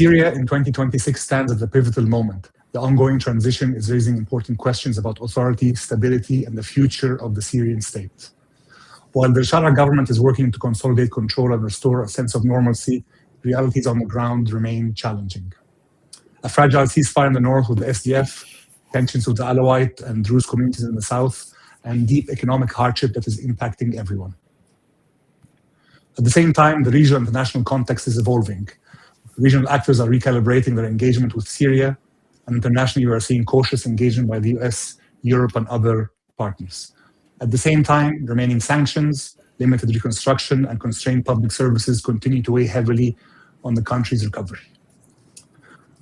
Syria in 2026 stands at a pivotal moment. The ongoing transition is raising important questions about authority, stability, and the future of the Syrian state. While the Sharaa government is working to consolidate control and restore a sense of normalcy, realities on the ground remain challenging. A fragile ceasefire in the north with the SDF, tensions with the Alawite and Druze communities in the south, and deep economic hardship that is impacting everyone. At the same time, the regional and international context is evolving. Regional actors are recalibrating their engagement with Syria, and internationally we are seeing cautious engagement by the US, Europe, and other partners. At the same time, remaining sanctions, limited reconstruction, and constrained public services continue to weigh heavily on the country's recovery.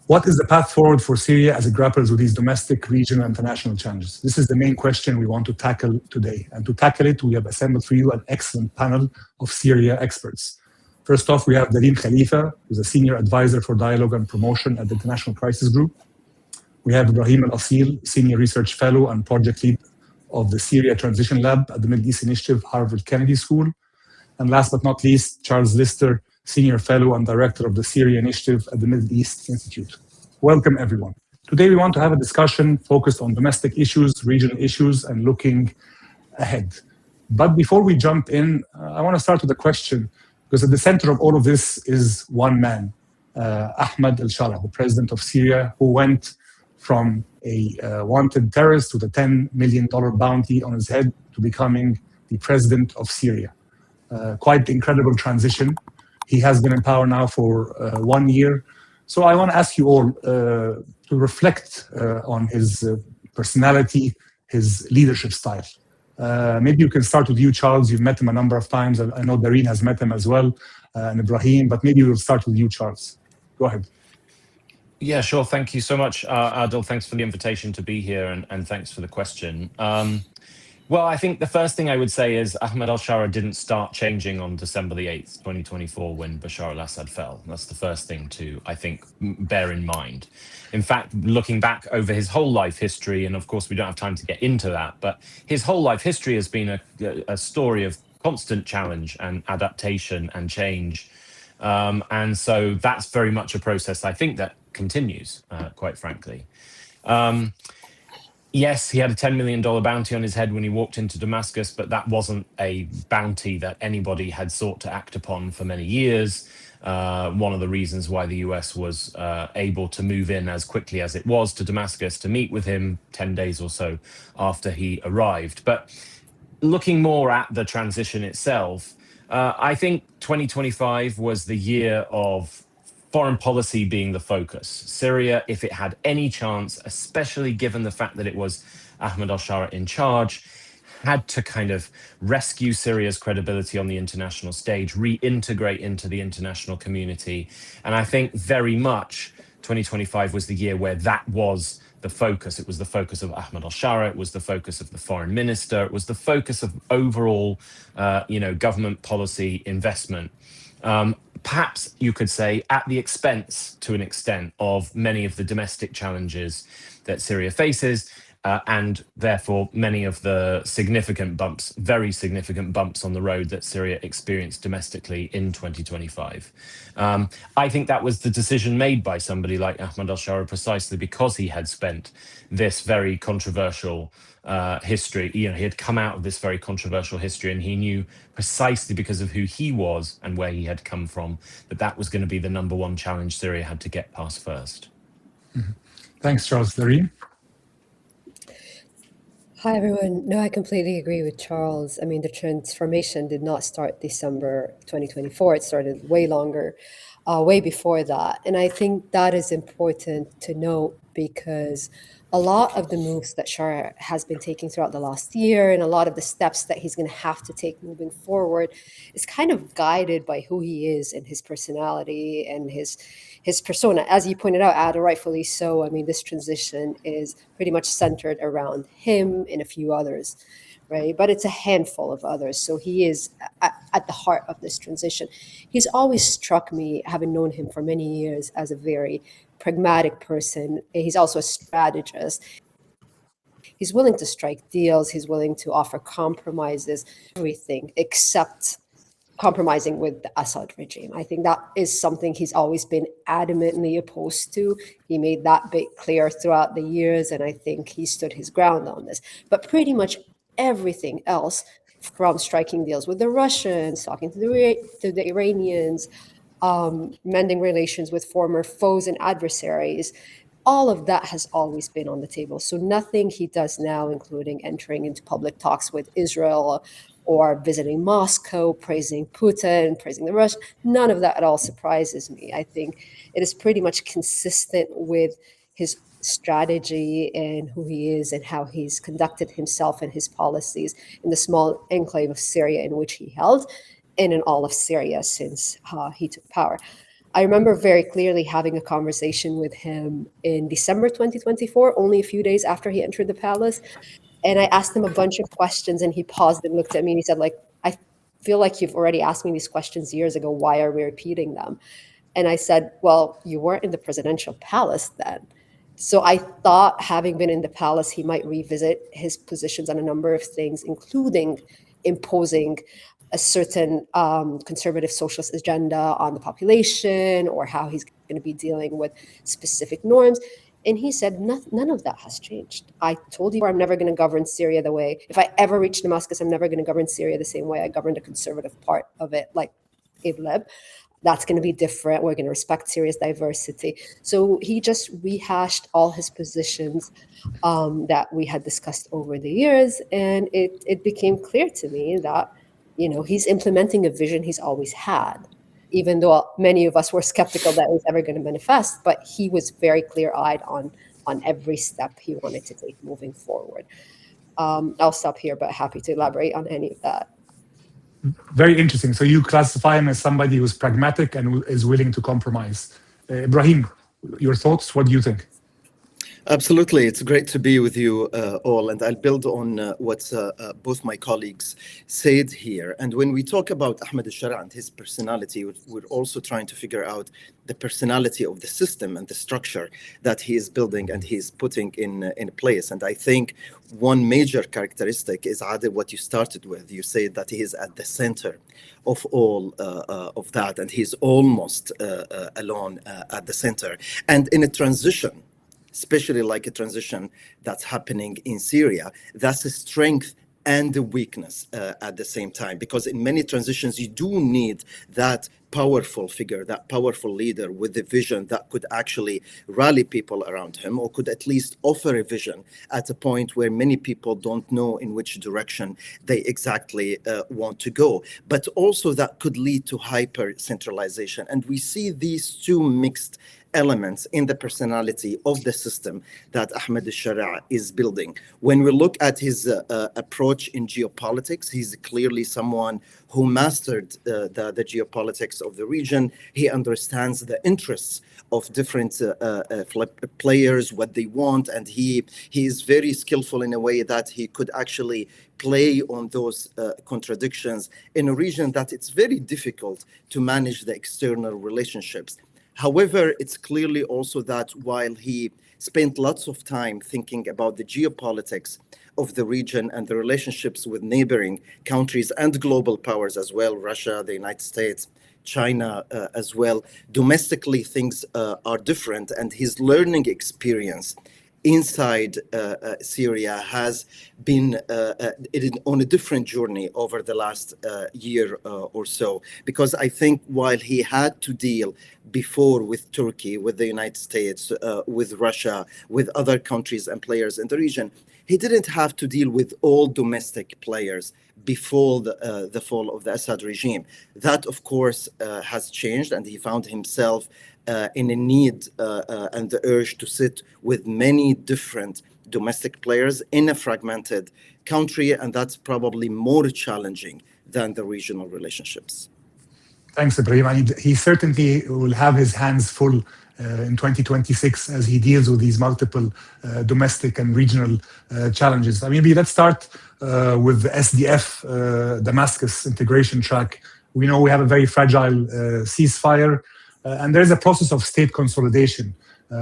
What is the path forward for Syria as it grapples with these domestic, regional, and international challenges? This is the main question we want to tackle today. And to tackle it, we have assembled for you an excellent panel of Syria experts. First off, we have Dareen Khalifa, who's a senior advisor for dialogue and promotion at the International Crisis Group. We have Ibrahim Al-Assil, senior research fellow and project lead of the Syria Transition Lab at the Middle East Initiative, Harvard Kennedy School. And last but not least, Charles Lister, Senior Fellow and Director of the Syria Initiative at the Middle East Institute. Welcome, everyone. Today, we want to have a discussion focused on domestic issues, regional issues, and looking ahead. But before we jump in, I want to start with a question, because at the center of all of this is one man, Ahmed al-Sharaa, the president of Syria, who went from a wanted terrorist with a $10 million bounty on his head to becoming the president of Syria. Quite the incredible transition. He has been in power now for 1 year. So I want to ask you all to reflect on his personality, his leadership style. Maybe you can start with you, Charles. You've met him a number of times. I know Dareen has met him as well, and Ibrahim, but maybe we'll start with you, Charles. Go ahead. Yeah, sure. Thank you so much, Adel. Thanks for the invitation to be here, and thanks for the question. Well, I think the first thing I would say is Ahmed al-Sharaa didn't start changing on December the 8th, 2024, when Bashar al-Assad fell. That's the first thing to, I think, bear in mind. In fact, looking back over his whole life history, and of course we don't have time to get into that, but his whole life history has been a story of constant challenge and adaptation and change. And so that's very much a process, I think, that continues, quite frankly. Yes, he had a $10 million bounty on his head when he walked into Damascus, but that wasn't a bounty that anybody had sought to act upon for many years. One of the reasons why the US was able to move in as quickly as it was to Damascus to meet with him 10 days or so after he arrived. But looking more at the transition itself, I think 2025 was the year of foreign policy being the focus. Syria, if it had any chance, especially given the fact that it was Ahmed al-Sharaa in charge, had to kind of rescue Syria's credibility on the international stage, reintegrate into the international community. And I think very much 2025 was the year where that was the focus. It was the focus of Ahmed al-Sharaa. It was the focus of the foreign minister. It was the focus of overall, government policy investment. Perhaps you could say at the expense, to an extent, of many of the domestic challenges that Syria faces, and therefore many of the significant bumps, very significant bumps on the road that Syria experienced domestically in 2025. I think that was the decision made by somebody like Ahmed al-Sharaa precisely because he had spent this very controversial history. He had come out of this very controversial history, and he knew precisely because of who he was and where he had come from that was going to be the #1 challenge Syria had to get past first. Mm-hmm. Thanks, Charles. Dareen? Hi, everyone. No, I completely agree with Charles. I mean, the transformation did not start December 2024. It started way longer, way before that. And I think that is important to note because a lot of the moves that Sharaa has been taking throughout the last year and a lot of the steps that he's going to have to take moving forward is kind of guided by who he is and his personality and his persona. As you pointed out, Adel, rightfully so. I mean, this transition is pretty much centered around him and a few others, right? But it's a handful of others. So he is at the heart of this transition. He's always struck me, having known him for many years, as a very pragmatic person. He's also a strategist. He's willing to strike deals. He's willing to offer compromises, everything except compromising with the Assad regime. I think that is something he's always been adamantly opposed to. He made that bit clear throughout the years, and I think he stood his ground on this. But pretty much everything else, from striking deals with the Russians, talking to the Iranians, mending relations with former foes and adversaries, all of that has always been on the table. So nothing he does now, including entering into public talks with Israel or visiting Moscow, praising Putin, praising the Russians, none of that at all surprises me. I think it is pretty much consistent with his strategy and who he is and how he's conducted himself and his policies in the small enclave of Syria in which he held, and in all of Syria since he took power. I remember very clearly having a conversation with him in December 2024, only a few days after he entered the palace. And I asked him a bunch of questions, and he paused and looked at me and he said, like, I feel like you've already asked me these questions years ago. Why are we repeating them? And I said, well, you weren't in the presidential palace then. So I thought, having been in the palace, he might revisit his positions on a number of things, including imposing a certain conservative socialist agenda on the population, or how he's going to be dealing with specific norms. And he said, none of that has changed. I told you I'm never going to govern Syria the way, if I ever reach Damascus, I'm never going to govern Syria the same way I governed a conservative part of it, like Idlib. That's going to be different. We're going to respect Syria's diversity. So he just rehashed all his positions that we had discussed over the years. And it became clear to me that, you know, he's implementing a vision he's always had, even though many of us were skeptical that it was ever going to manifest. But he was very clear-eyed on every step he wanted to take moving forward. I'll stop here, but happy to elaborate on any of that. Very interesting. So you classify him as somebody who's pragmatic and who is willing to compromise. Ibrahim, your thoughts? What do you think? Absolutely. It's great to be with you all. And I'll build on what both my colleagues said here. And when we talk about Ahmed al-Sharaa and his personality, we're also trying to figure out the personality of the system and the structure that he is building and he's putting in place. And I think one major characteristic is, Adel, what you started with. You said that he is at the center of all of that, and he's almost alone at the center. And in a transition, especially like a transition that's happening in Syria, that's a strength and a weakness at the same time. Because in many transitions, you do need that powerful figure, that powerful leader with a vision that could actually rally people around him, or could at least offer a vision at a point where many people don't know in which direction they exactly want to go. But also that could lead to hyper-centralization. And we see these two mixed elements in the personality of the system that Ahmed al-Sharaa is building. When we look at his approach in geopolitics, he's clearly someone who mastered the geopolitics of the region. He understands the interests of different players, what they want, and he is very skillful in a way that he could actually play on those contradictions in a region that it's very difficult to manage the external relationships. However, it's clearly also that while he spent lots of time thinking about the geopolitics of the region and the relationships with neighboring countries and global powers as well, Russia, the United States, China as well, domestically things are different, and his learning experience inside Syria has been on a different journey over the last year or so. Because I think while he had to deal before with Turkey, with the United States, with Russia, with other countries and players in the region, he didn't have to deal with all domestic players before the fall of the Assad regime. That, of course, has changed, and he found himself in a need and the urge to sit with many different domestic players in a fragmented country, and that's probably more challenging than the regional relationships. Thanks, Ibrahim. And he certainly will have his hands full in 2026 as he deals with these multiple domestic and regional challenges. I mean, let's start with the SDF Damascus integration track. We know we have a very fragile ceasefire, and there's a process of state consolidation.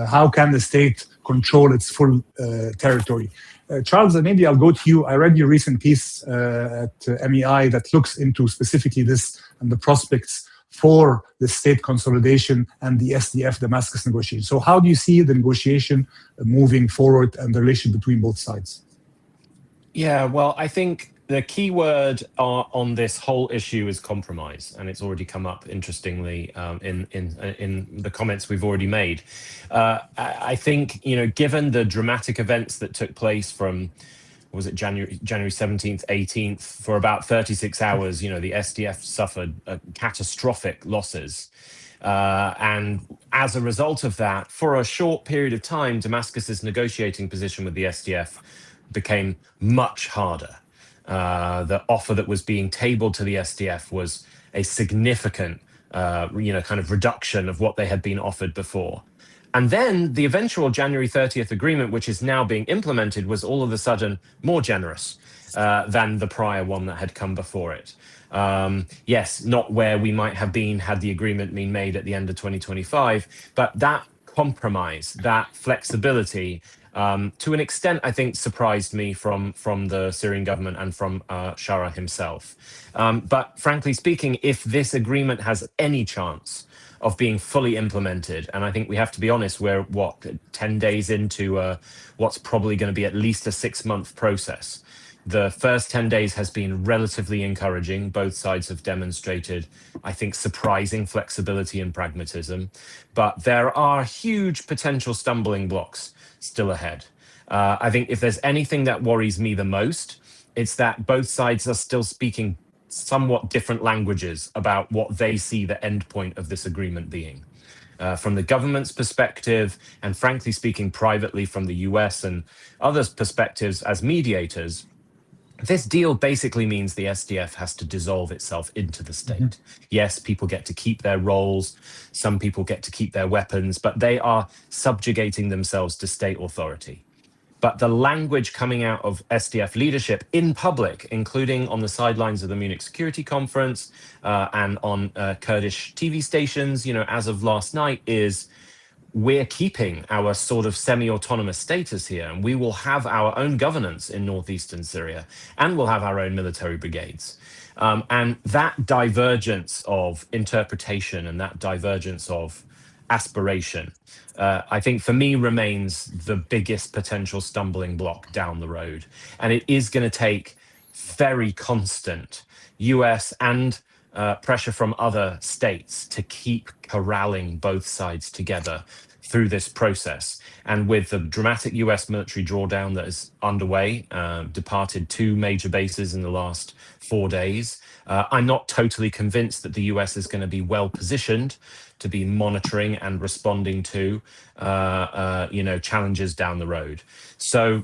How can the state control its full territory? Charles, maybe I'll go to you. I read your recent piece at MEI that looks into specifically this and the prospects for the state consolidation and the SDF Damascus negotiation. So how do you see the negotiation moving forward and the relation between both sides? Yeah, well, I think the key word on this whole issue is compromise, and it's already come up interestingly in the comments we've already made. I think, given the dramatic events that took place from, was it January 17th, 18th, for about 36 hours, the SDF suffered catastrophic losses. And as a result of that, for a short period of time, Damascus's negotiating position with the SDF became much harder. The offer that was being tabled to the SDF was a significant, kind of reduction of what they had been offered before. And then the eventual January 30th agreement, which is now being implemented, was all of a sudden more generous than the prior one that had come before it. Yes, not where we might have been had the agreement been made at the end of 2025, but that compromise, that flexibility, to an extent, I think, surprised me from the Syrian government and from Sharaa himself. But frankly speaking, if this agreement has any chance of being fully implemented, and I think we have to be honest, we're 10 days into what's probably going to be at least a 6-month process. The first 10 days has been relatively encouraging. Both sides have demonstrated, I think, surprising flexibility and pragmatism. But there are huge potential stumbling blocks still ahead. I think if there's anything that worries me the most, it's that both sides are still speaking somewhat different languages about what they see the end point of this agreement being. From the government's perspective, and frankly speaking, privately from the US and others' perspectives as mediators, this deal basically means the SDF has to dissolve itself into the state. Yes, people get to keep their roles, some people get to keep their weapons, but they are subjugating themselves to state authority. But the language coming out of SDF leadership in public, including on the sidelines of the Munich Security Conference and on Kurdish TV stations, as of last night, is we're keeping our sort of semi-autonomous status here, and we will have our own governance in northeastern Syria, and we'll have our own military brigades. And that divergence of interpretation and that divergence of aspiration, I think for me remains the biggest potential stumbling block down the road. And it is going to take very constant US and pressure from other states to keep corralling both sides together through this process. And with the dramatic US military drawdown that is underway, departed 2 major bases in the last 4 days, I'm not totally convinced that the US is going to be well positioned to be monitoring and responding to, challenges down the road. So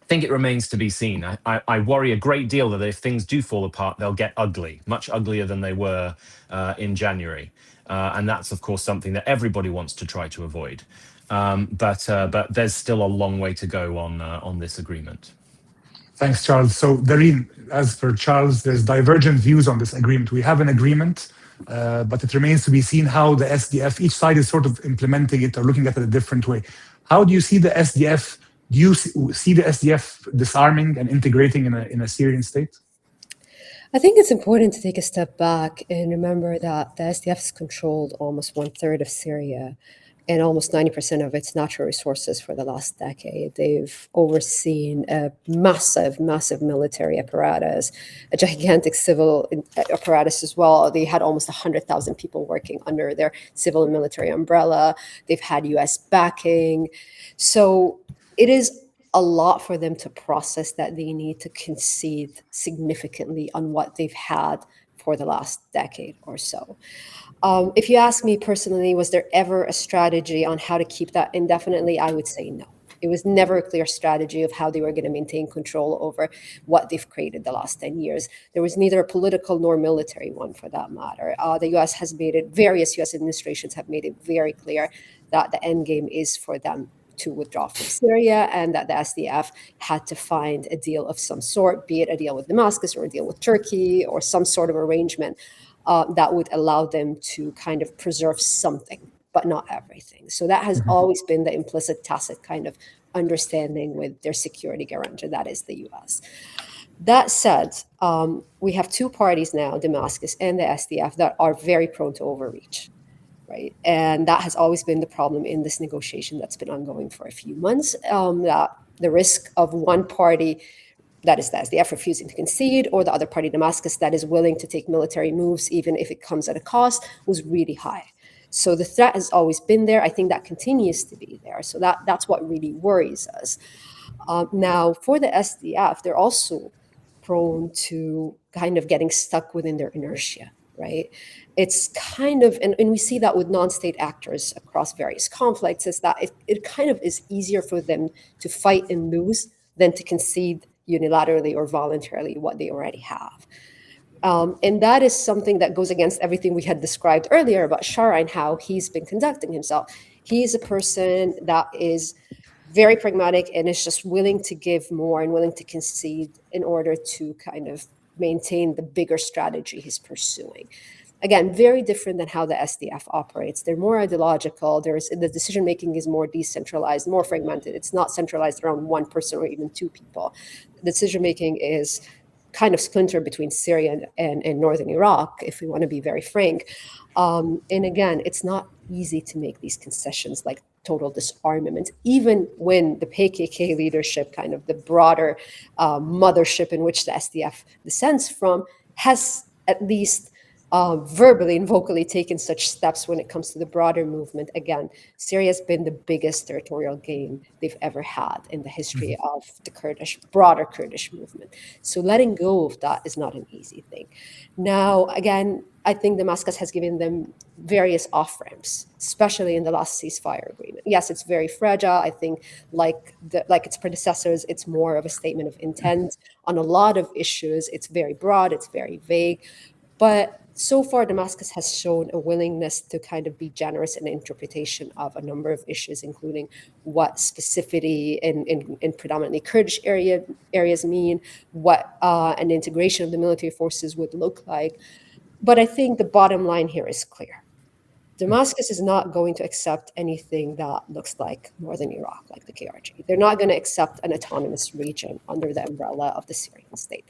I think it remains to be seen. I worry a great deal that if things do fall apart, they'll get ugly, much uglier than they were in January. And that's, of course, something that everybody wants to try to avoid. But there's still a long way to go on this agreement. Thanks, Charles. So, Dareen, as for Charles, there's divergent views on this agreement. We have an agreement, but it remains to be seen how the SDF, each side is sort of implementing it or looking at it a different way. How do you see the SDF? Do you see the SDF disarming and integrating in a Syrian state? I think it's important to take a step back and remember that the SDF has controlled almost 1/3 of Syria and almost 90% of its natural resources for the last decade. They've overseen a massive military apparatus, a gigantic civil apparatus as well. They had almost 100,000 people working under their civil and military umbrella. They've had US backing. So it is a lot for them to process that they need to concede significantly on what they've had for the last decade or so. If you ask me personally, was there ever a strategy on how to keep that indefinitely? I would say no. It was never a clear strategy of how they were going to maintain control over what they've created the last 10 years. There was neither a political nor military one for that matter. The US has made it, various US administrations have made it very clear that the end game is for them to withdraw from Syria, and that the SDF had to find a deal of some sort, be it a deal with Damascus or a deal with Turkey or some sort of arrangement that would allow them to kind of preserve something, but not everything. So that has always been the implicit, tacit kind of understanding with their security guarantor, that is the US. That said, we have two parties now, Damascus and the SDF, that are very prone to overreach, right? And that has always been the problem in this negotiation that's been ongoing for a few months, that the risk of one party, that is the SDF, refusing to concede, or the other party, Damascus, that is willing to take military moves, even if it comes at a cost, was really high. So the threat has always been there. I think that continues to be there. So that's what really worries us. Now, for the SDF, they're also prone to kind of getting stuck within their inertia, right? It's kind of, and we see that with non-state actors across various conflicts, is that it kind of is easier for them to fight and lose than to concede unilaterally or voluntarily what they already have. And that is something that goes against everything we had described earlier about Sharaa and how he's been conducting himself. He is a person that is very pragmatic and is just willing to give more and willing to concede in order to kind of maintain the bigger strategy he's pursuing. Again, very different than how the SDF operates. They're more ideological. The decision-making is more decentralized, more fragmented. It's not centralized around one person or even two people. The decision-making is kind of splintered between Syria and northern Iraq, if we want to be very frank. And again, it's not easy to make these concessions like total disarmament, even when the PKK leadership, kind of the broader mothership in which the SDF descends from, has at least verbally and vocally taken such steps when it comes to the broader movement. Again, Syria has been the biggest territorial gain they've ever had in the history of the broader Kurdish movement. So letting go of that is not an easy thing. Now, again, I think Damascus has given them various off-ramps, especially in the last ceasefire agreement. Yes, it's very fragile. I think like its predecessors, it's more of a statement of intent. On a lot of issues, it's very broad, it's very vague. But so far, Damascus has shown a willingness to kind of be generous in the interpretation of a number of issues, including what specificity in predominantly Kurdish areas mean, what an integration of the military forces would look like. But I think the bottom line here is clear. Damascus is not going to accept anything that looks like northern Iraq, like the KRG. They're not going to accept an autonomous region under the umbrella of the Syrian state.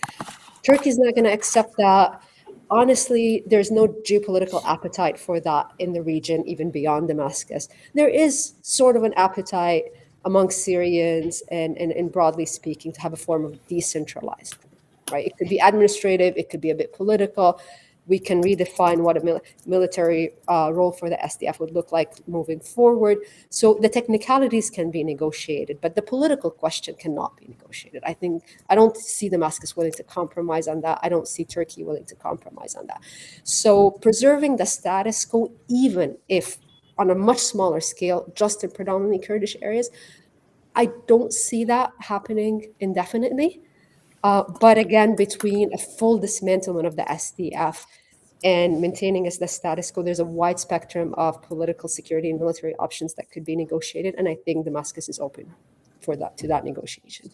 Turkey's not going to accept that. Honestly, there's no geopolitical appetite for that in the region, even beyond Damascus. There is sort of an appetite among Syrians and broadly speaking, to have a form of decentralized, right? It could be administrative, it could be a bit political. We can redefine what a military role for the SDF would look like moving forward. So the technicalities can be negotiated, but the political question cannot be negotiated. I don't see Damascus willing to compromise on that. I don't see Turkey willing to compromise on that. So preserving the status quo, even if on a much smaller scale, just in predominantly Kurdish areas, I don't see that happening indefinitely. But again, between a full dismantlement of the SDF and maintaining the status quo, there's a wide spectrum of political, security, and military options that could be negotiated. And I think Damascus is open to that negotiation.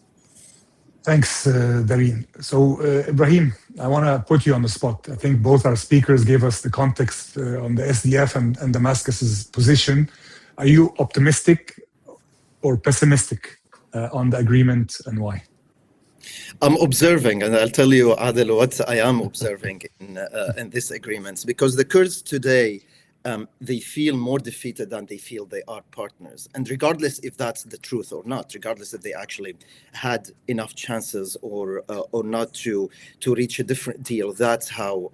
Thanks, Dareen. So, Ibrahim, I want to put you on the spot. I think both our speakers gave us the context on the SDF and Damascus's position. Are you optimistic or pessimistic on the agreement, and why? I'm observing, and I'll tell you, Adel, what I am observing in this agreement, because the Kurds today, they feel more defeated than they feel they are partners. And regardless if that's the truth or not, regardless if they actually had enough chances or not to reach a different deal, that's how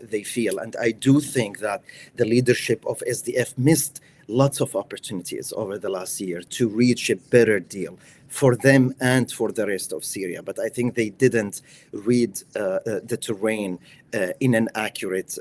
they feel. And I do think that the leadership of SDF missed lots of opportunities over the last year to reach a better deal for them and for the rest of Syria. But I think they didn't read the terrain in an accurate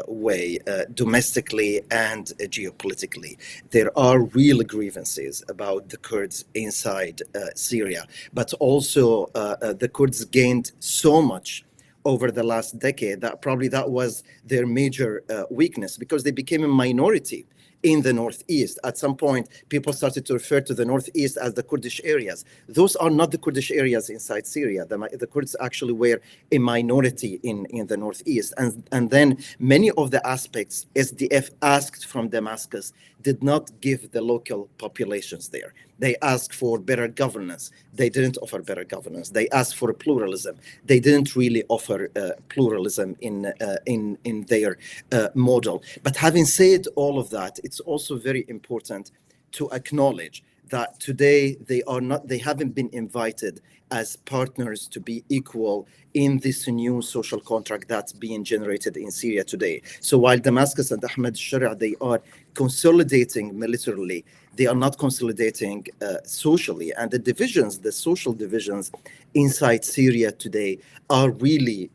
way, domestically and geopolitically. There are real grievances about the Kurds inside Syria, but also the Kurds gained so much over the last decade that probably that was their major weakness, because they became a minority in the northeast. At some point, people started to refer to the northeast as the Kurdish areas. Those are not the Kurdish areas inside Syria. The Kurds actually were a minority in the northeast. And then many of the aspects SDF asked from Damascus did not give the local populations there. They asked for better governance. They didn't offer better governance. They asked for pluralism. They didn't really offer pluralism in their model. But having said all of that, it's also very important to acknowledge that today they haven't been invited as partners to be equal in this new social contract that's being generated in Syria today. So while Damascus and Ahmed Sharaa, they are consolidating militarily, they are not consolidating socially. And the social divisions inside Syria today are really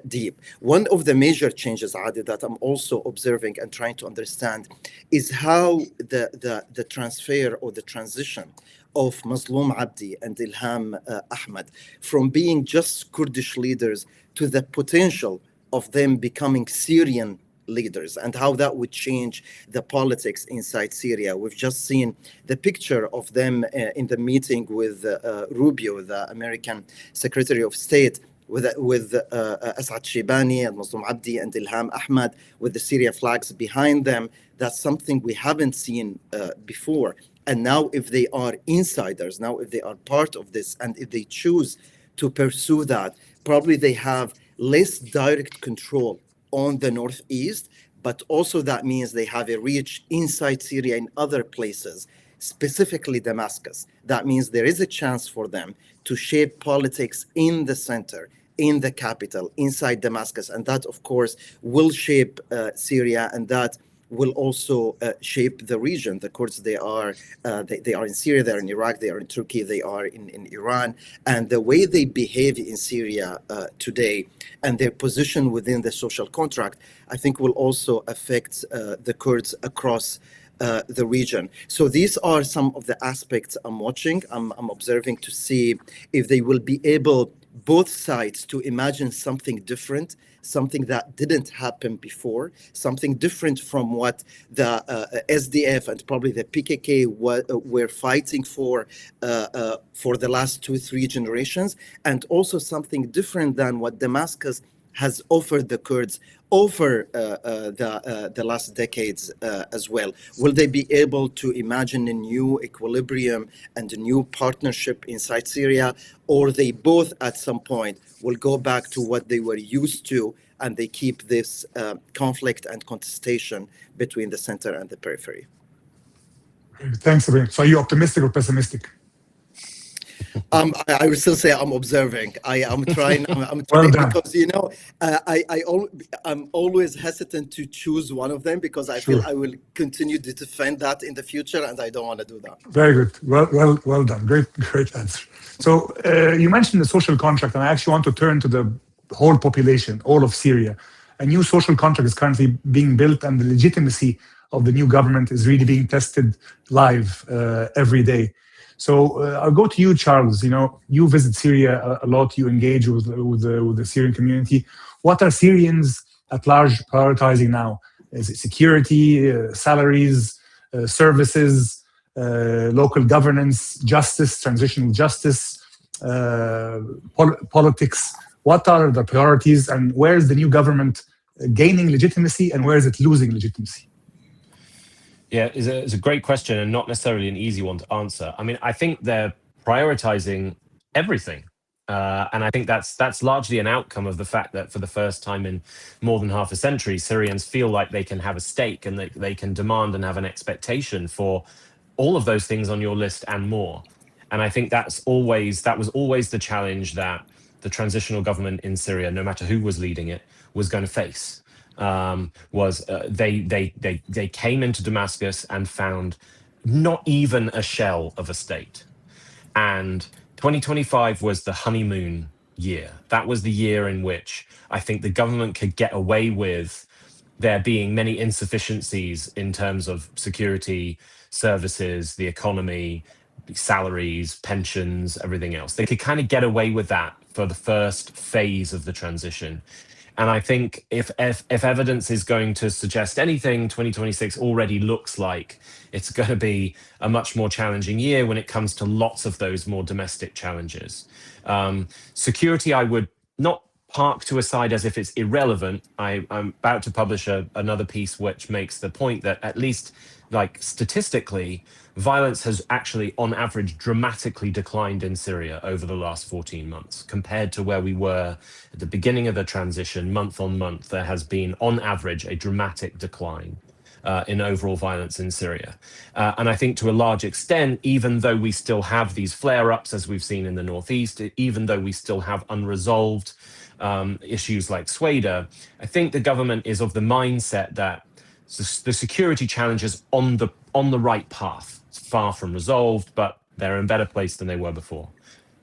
deep. One of the major changes, Adel, that I'm also observing and trying to understand is how the transfer or the transition of Mazloum Abdi and Ilham Ahmed from being just Kurdish leaders to the potential of them becoming Syrian leaders, and how that would change the politics inside Syria. We've just seen the picture of them in the meeting with Rubio, the American Secretary of State, with Asad Shibani and Mazloum Abdi and Ilham Ahmed with the Syria flags behind them. That's something we haven't seen before. And now if they are insiders, now if they are part of this, and if they choose to pursue that, probably they have less direct control on the northeast, but also that means they have a reach inside Syria in other places, specifically Damascus. That means there is a chance for them to shape politics in the center, in the capital, inside Damascus. And that, of course, will shape Syria, and that will also shape the region. The Kurds, they are in Syria, they are in Iraq, they are in Turkey, they are in Iran. And the way they behave in Syria today and their position within the social contract, I think will also affect the Kurds across the region. So these are some of the aspects I'm watching, I'm observing to see if they will be able, both sides, to imagine something different, something that didn't happen before, something different from what the SDF and probably the PKK were fighting for the last 2-3 generations, and also something different than what Damascus has offered the Kurds over the last decades as well. Will they be able to imagine a new equilibrium and a new partnership inside Syria, or they both at some point will go back to what they were used to, and they keep this conflict and contestation between the center and the periphery? Thanks, Ibrahim. So are you optimistic or pessimistic? I would still say I'm observing. I'm trying Well done. Because I'm always hesitant to choose one of them, because I Sure. feel I will continue to defend that in the future, and I don't want to do that. Very good. Well done. Great answer. So you mentioned the social contract, and I actually want to turn to the whole population, all of Syria. A new social contract is currently being built, and the legitimacy of the new government is really being tested live every day. So I'll go to you, Charles. You visit Syria a lot. You engage with the Syrian community. What are Syrians at large prioritizing now? Is it security, salaries, services, local governance, justice, transitional justice, politics? What are the priorities, and where is the new government gaining legitimacy, and where is it losing legitimacy? Yeah, it's a great question, and not necessarily an easy one to answer. I mean, I think they're prioritizing everything. And I think that's largely an outcome of the fact that for the first time in more than half a century, Syrians feel like they can have a stake, and they can demand and have an expectation for all of those things on your list and more. And I think that was always the challenge that the transitional government in Syria, no matter who was leading it, was going to face. They came into Damascus and found not even a shell of a state. And 2025 was the honeymoon year. That was the year in which I think the government could get away with there being many insufficiencies in terms of security, services, the economy, salaries, pensions, everything else. They could kind of get away with that for the first phase of the transition. And I think if evidence is going to suggest anything, 2026 already looks like it's going to be a much more challenging year when it comes to lots of those more domestic challenges. Security, I would not park to a side as if it's irrelevant. I'm about to publish another piece which makes the point that at least like statistically, violence has actually on average dramatically declined in Syria over the last 14 months compared to where we were at the beginning of the transition. Month on month, there has been on average a dramatic decline in overall violence in Syria. And I think to a large extent, even though we still have these flare-ups as we've seen in the Northeast, even though we still have unresolved issues like Sweda, I think the government is of the mindset that the security challenges on the right path. It's far from resolved, but they're in a better place than they were before.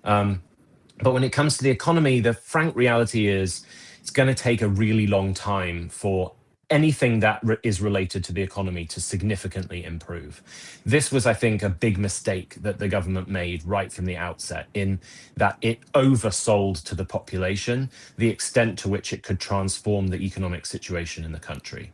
But when it comes to the economy, the frank reality is it's going to take a really long time for anything that is related to the economy to significantly improve. This was, I think, a big mistake that the government made right from the outset, in that it oversold to the population the extent to which it could transform the economic situation in the country.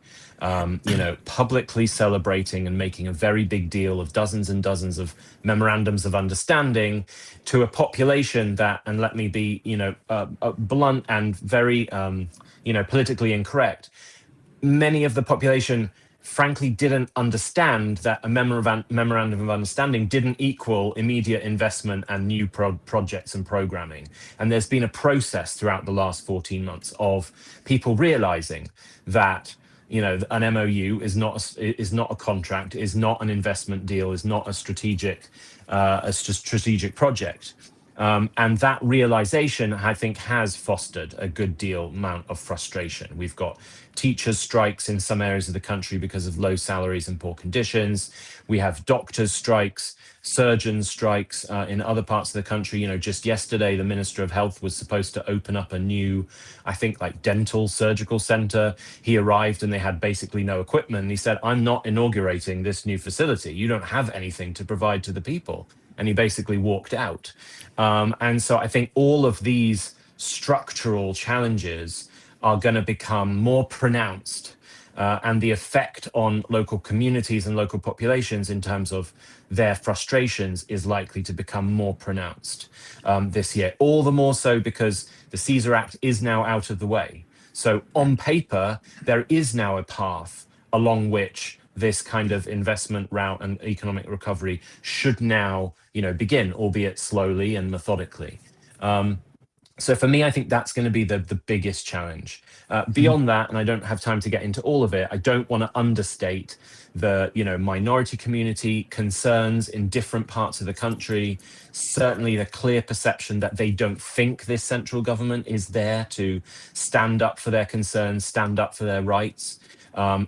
Publicly celebrating and making a very big deal of dozens and dozens of memorandums of understanding to a population that, and let me be, blunt and very, politically incorrect, many of the population frankly didn't understand that a memorandum of understanding didn't equal immediate investment and new projects and programming. And there's been a process throughout the last 14 months of people realizing that an MOU is not a contract, is not an investment deal, is not a strategic project. And that realization, I think, has fostered a good deal amount of frustration. We've got teachers' strikes in some areas of the country because of low salaries and poor conditions. We have doctors' strikes, surgeons' strikes in other parts of the country. Just yesterday, the Minister of Health was supposed to open up a new, I think, like dental surgical center. He arrived and they had basically no equipment. And he said, "I'm not inaugurating this new facility. You don't have anything to provide to the people." And he basically walked out. And so I think all of these structural challenges are going to become more pronounced, and the effect on local communities and local populations in terms of their frustrations is likely to become more pronounced this year. All the more so because the Caesar Act is now out of the way. So on paper, there is now a path along which this kind of investment route and economic recovery should now, begin, albeit slowly and methodically. So for me, I think that's going to be the biggest challenge. Beyond that, and I don't have time to get into all of it, I don't want to understate the minority community concerns in different parts of the country. Certainly the clear perception that they don't think this central government is there to stand up for their concerns, stand up for their rights.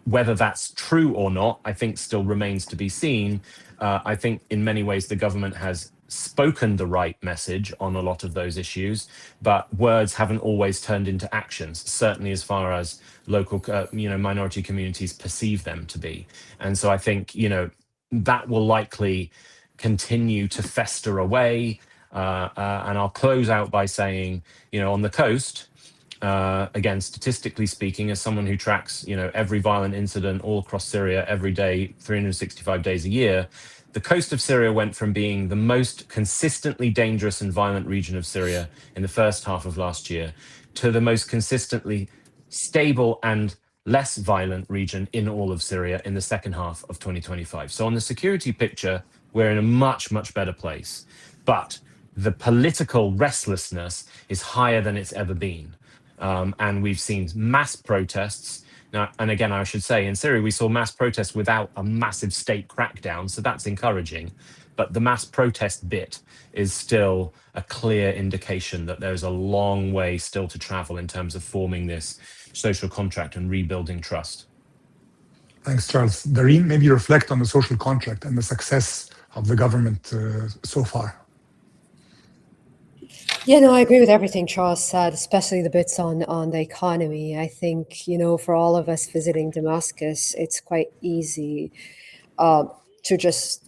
Whether that's true or not, I think still remains to be seen. I think in many ways the government has spoken the right message on a lot of those issues, but words haven't always turned into actions, certainly as far as local, minority communities perceive them to be. And so I think, that will likely continue to fester away. And I'll close out by saying, on the coast, again, statistically speaking, as someone who tracks, every violent incident all across Syria every day, 365 days a year, the coast of Syria went from being the most consistently dangerous and violent region of Syria in the first half of last year to the most consistently stable and less violent region in all of Syria in the second half of 2025. So on the security picture, we're in a much, much better place. But the political restlessness is higher than it's ever been. And we've seen mass protests. Now, and again, I should say, in Syria, we saw mass protests without a massive state crackdown, so that's encouraging. But the mass protest bit is still a clear indication that there's a long way still to travel in terms of forming this social contract and rebuilding trust. Thanks, Charles. Dareen, maybe reflect on the social contract and the success of the government so far. Yeah, no, I agree with everything Charles said, especially the bits on the economy. I think, for all of us visiting Damascus, it's quite easy to just,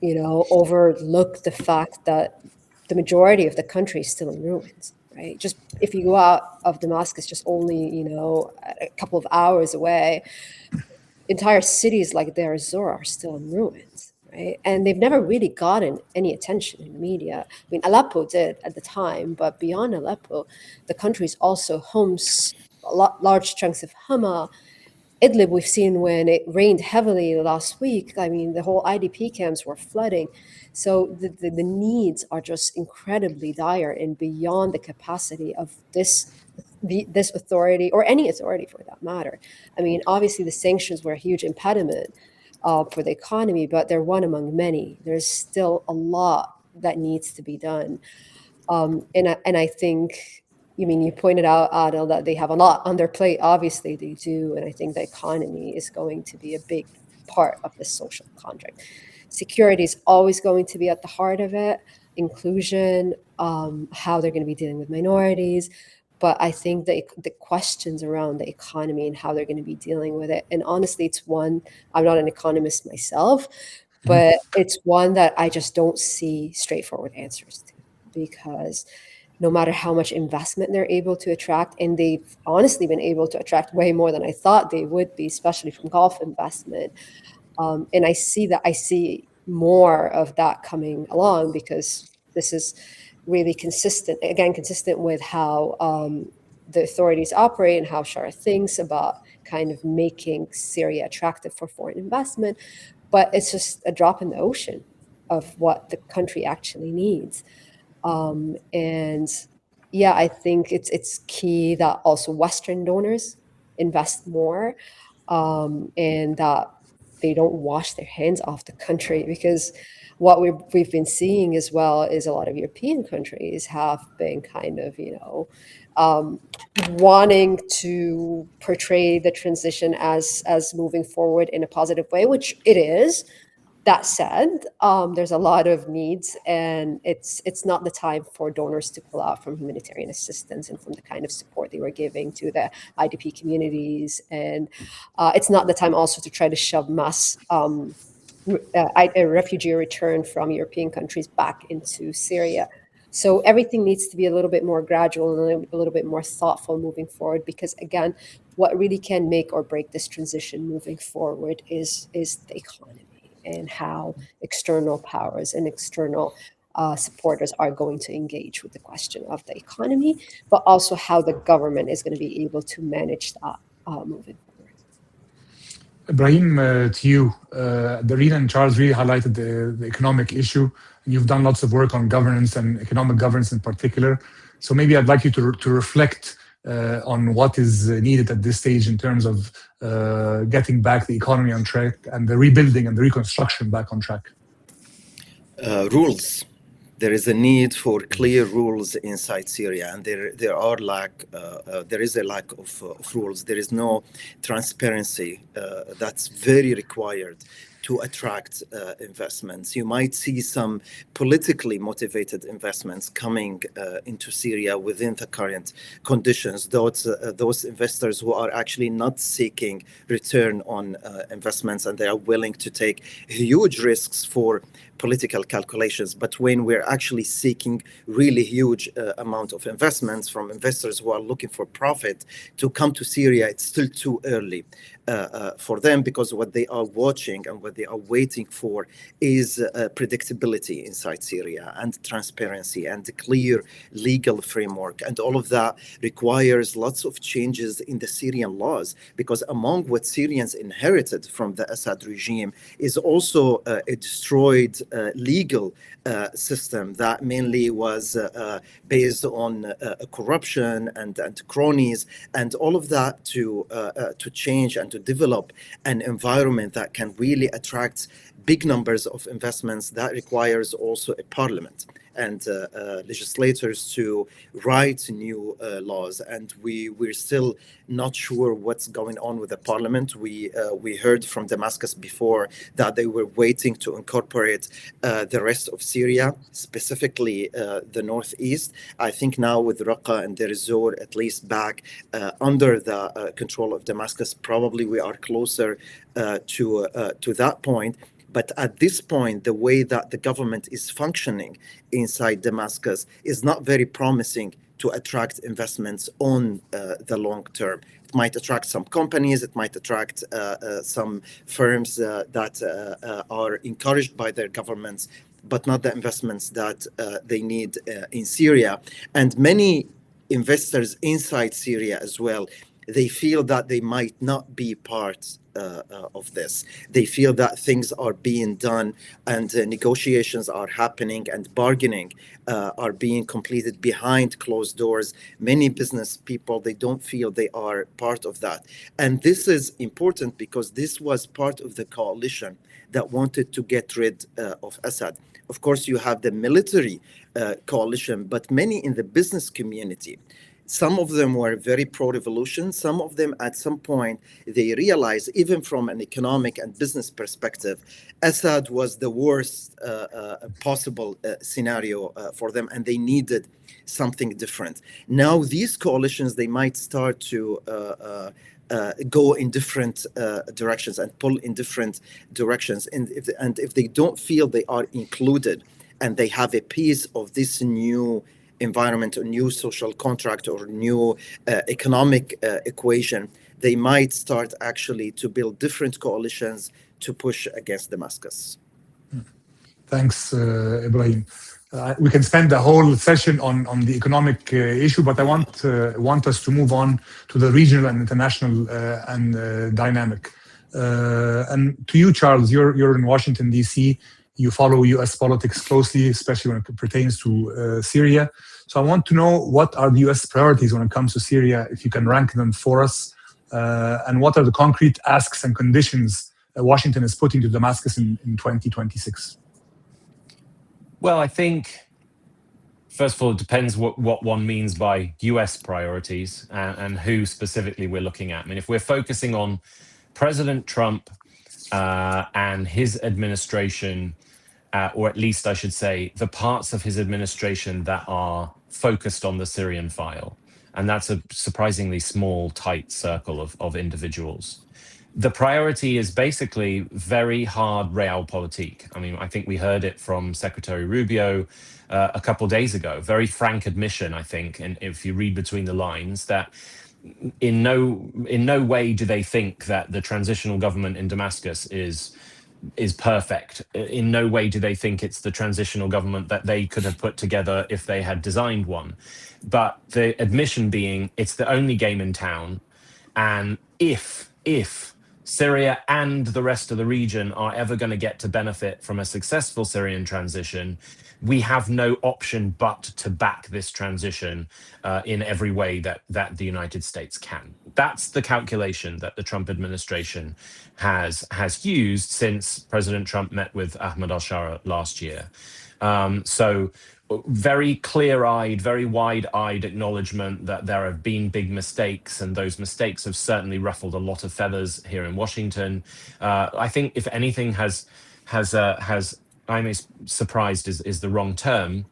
overlook the fact that the majority of the country is still in ruins, right? Just if you go out of Damascus, just only, a couple of hours away, entire cities like Deir ez-Zor are still in ruins, right? And they've never really gotten any attention in the media. I mean, Aleppo did at the time, but beyond Aleppo, the country is also homes large chunks of Hama. Idlib, we've seen when it rained heavily last week, I mean, the whole IDP camps were flooding. So the needs are just incredibly dire and beyond the capacity of this authority, or any authority for that matter. I mean, obviously the sanctions were a huge impediment for the economy, but they're one among many. There's still a lot that needs to be done. And I think, you pointed out, Adel, that they have a lot on their plate. Obviously they do. And I think the economy is going to be a big part of the social contract. Security is always going to be at the heart of it. Inclusion, how they're going to be dealing with minorities. But I think the questions around the economy and how they're going to be dealing with it. And honestly, it's one, I'm not an economist myself, but it's one that I just don't see straightforward answers to, because no matter how much investment they're able to attract, and they've honestly been able to attract way more than I thought they would be, especially from Gulf investment. And I see more of that coming along, because this is really consistent with how the authorities operate and how Sharaa thinks about kind of making Syria attractive for foreign investment. But it's just a drop in the ocean of what the country actually needs. And yeah, I think it's key that also Western donors invest more, and that they don't wash their hands off the country, because what we've been seeing as well is a lot of European countries have been kind of, wanting to portray the transition as moving forward in a positive way, which it is. That said, there's a lot of needs, and it's not the time for donors to pull out from humanitarian assistance and from the kind of support they were giving to the IDP communities. And it's not the time also to try to shove mass a refugee return from European countries back into Syria. So everything needs to be a little bit more gradual and a little bit more thoughtful moving forward, because again, what really can make or break this transition moving forward is the economy, and how external powers and external supporters are going to engage with the question of the economy, but also how the government is going to be able to manage that moving forward. Ibrahim, to you, Dareen and Charles really highlighted the economic issue, and you've done lots of work on governance and economic governance in particular. So maybe I'd like you to reflect on what is needed at this stage in terms of getting back the economy on track and the rebuilding and the reconstruction back on track. Rules. There is a need for clear rules inside Syria, and there is a lack of rules. There is no transparency that's very required to attract investments. You might see some politically motivated investments coming into Syria within the current conditions. Those investors who are actually not seeking return on investments, and they are willing to take huge risks for political calculations. But when we're actually seeking really huge amount of investments from investors who are looking for profit to come to Syria, it's still too early for them, because what they are watching and what they are waiting for is predictability inside Syria, and transparency, and a clear legal framework. And all of that requires lots of changes in the Syrian laws, because among what Syrians inherited from the Assad regime is also a destroyed legal system that mainly was based on corruption and cronies, and all of that to change and to develop an environment that can really attract big numbers of investments. That requires also a parliament and legislators to write new laws. And we're still not sure what's going on with the parliament. We heard from Damascus before that they were waiting to incorporate the rest of Syria, specifically the northeast. I think now with Raqqa and Deir ez-Zor at least back under the control of Damascus, probably we are closer to that point. But at this point, the way that the government is functioning inside Damascus is not very promising to attract investments on the long term. It might attract some companies, it might attract some firms that are encouraged by their governments, but not the investments that they need in Syria. And many investors inside Syria as well, they feel that they might not be part of this. They feel that things are being done and negotiations are happening and bargaining are being completed behind closed doors. Many business people, they don't feel they are part of that. And this is important because this was part of the coalition that wanted to get rid of Assad. Of course, you have the military coalition, but many in the business community. Some of them were very pro-revolution. Some of them, at some point, they realized, even from an economic and business perspective, Assad was the worst possible scenario for them, and they needed something different. Now, these coalitions, they might start to go in different directions and pull in different directions. And if they don't feel they are included and they have a piece of this new environment, a new social contract or new economic equation, they might start actually to build different coalitions to push against Damascus. Thanks, Ibrahim. We can spend the whole session on the economic issue, but I want us to move on to the regional and international dynamic. And to you, Charles, you're in Washington, D.C., you follow U.S. politics closely, especially when it pertains to Syria. So I want to know, what are the U.S. priorities when it comes to Syria, if you can rank them for us, and what are the concrete asks and conditions Washington is putting to Damascus in 2026? Well, I think, first of all, it depends what one means by US priorities and who specifically we're looking at. I mean, if we're focusing on President Trump and his administration, or at least I should say, the parts of his administration that are focused on the Syrian file, and that's a surprisingly small, tight circle of individuals. The priority is basically very hard realpolitik. I mean, I think we heard it from Secretary Rubio a couple of days ago. Very frank admission, I think, and if you read between the lines, that in no way do they think that the transitional government in Damascus is perfect. In no way do they think it's the transitional government that they could have put together if they had designed one. But the admission being, it's the only game in town, and if Syria and the rest of the region are ever going to get to benefit from a successful Syrian transition, we have no option but to back this transition in every way that the United States can. That's the calculation that the Trump administration has used since President Trump met with Ahmed al-Sharaa last year. So very clear-eyed, very wide-eyed acknowledgement that there have been big mistakes, and those mistakes have certainly ruffled a lot of feathers here in Washington. I think, if anything, I'm surprised is the wrong term.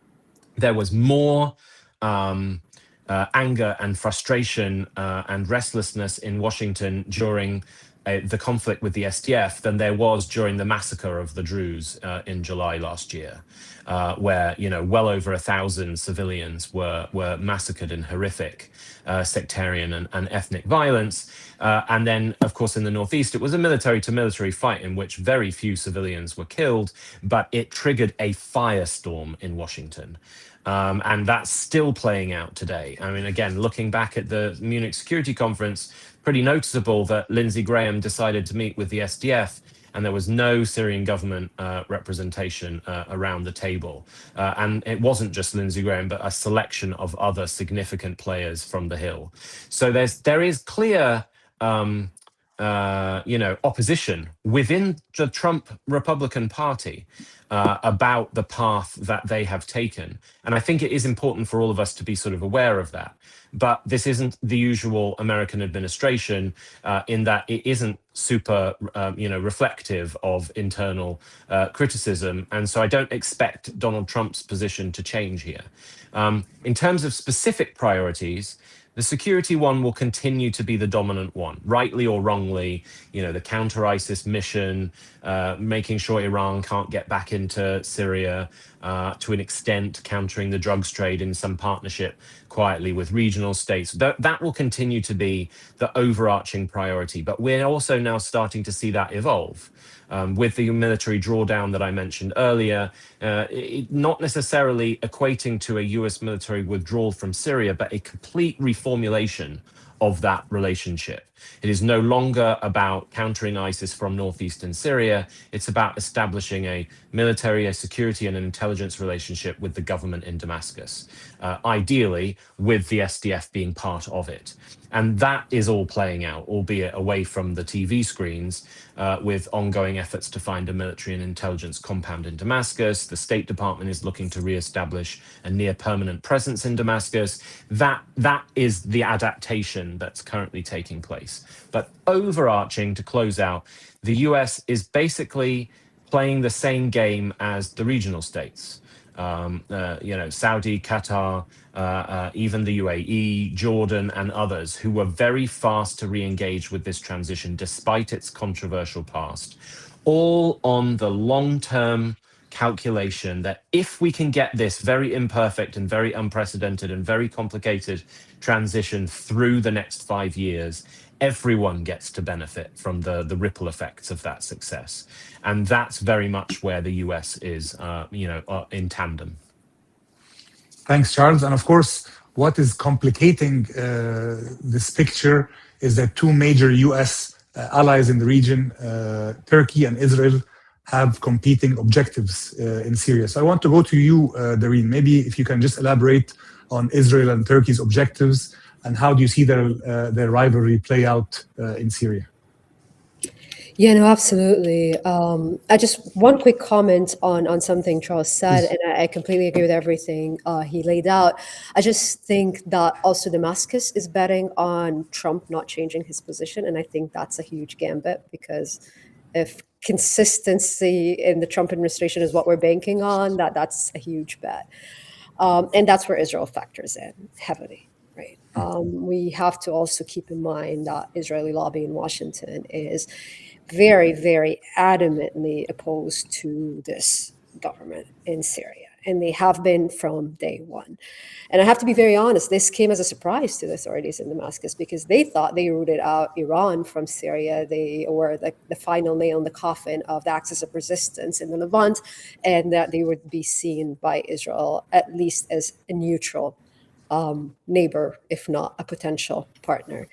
There was more anger and frustration and restlessness in Washington during the conflict with the SDF than there was during the massacre of the Druze in July last year, where well over 1,000 civilians were massacred in horrific sectarian and ethnic violence. And then, of course, in the Northeast, it was a military-to-military fight in which very few civilians were killed, but it triggered a firestorm in Washington. And that's still playing out today. I mean, again, looking back at the Munich Security Conference, pretty noticeable that Lindsey Graham decided to meet with the SDF, and there was no Syrian government representation around the table. And it wasn't just Lindsey Graham, but a selection of other significant players from the Hill. So there is clear opposition within the Trump Republican Party about the path that they have taken. And I think it is important for all of us to be sort of aware of that. But this isn't the usual American administration in that it isn't super, reflective of internal criticism. And so I don't expect Donald Trump's position to change here. In terms of specific priorities, the security one will continue to be the dominant one, rightly or wrongly. The counter-ISIS mission, making sure Iran can't get back into Syria, to an extent countering the drugs trade in some partnership, quietly with regional states. That will continue to be the overarching priority. But we're also now starting to see that evolve. With the military drawdown that I mentioned earlier, not necessarily equating to a US military withdrawal from Syria, but a complete reformulation of that relationship. It is no longer about countering ISIS from northeastern Syria. It's about establishing a military, a security, and an intelligence relationship with the government in Damascus, ideally with the SDF being part of it. And that is all playing out, albeit away from the TV screens, with ongoing efforts to find a military and intelligence compound in Damascus. The State Department is looking to reestablish a near permanent presence in Damascus. That is the adaptation that's currently taking place. But overarching, to close out, the US is basically playing the same game as the regional states. Saudi, Qatar, even the UAE, Jordan, and others who were very fast to re-engage with this transition despite its controversial past, all on the long-term calculation that if we can get this very imperfect and very unprecedented and very complicated transition through the next 5 years, everyone gets to benefit from the ripple effects of that success. And that's very much where the US is, in tandem. Thanks, Charles. And of course, what is complicating this picture is that two major US allies in the region, Turkey and Israel, have competing objectives in Syria. So I want to go to you, Dareen. Maybe if you can just elaborate on Israel and Turkey's objectives, and how do you see their rivalry play out in Syria? Yeah, no, absolutely. I just one quick comment on something Charles said, and I completely agree with everything he laid out. I just think that also Damascus is betting on Trump not changing his position, and I think that's a huge gambit, because if consistency in the Trump administration is what we're banking on, that's a huge bet. And that's where Israel factors in heavily, right? We have to also keep in mind that Israeli lobby in Washington is very, very adamantly opposed to this government in Syria. And they have been from day one. And I have to be very honest, this came as a surprise to the authorities in Damascus, because they thought they rooted out Iran from Syria. They were the final nail in the coffin of the axis of resistance in the Levant, and that they would be seen by Israel at least as a neutral neighbor, if not a potential partner.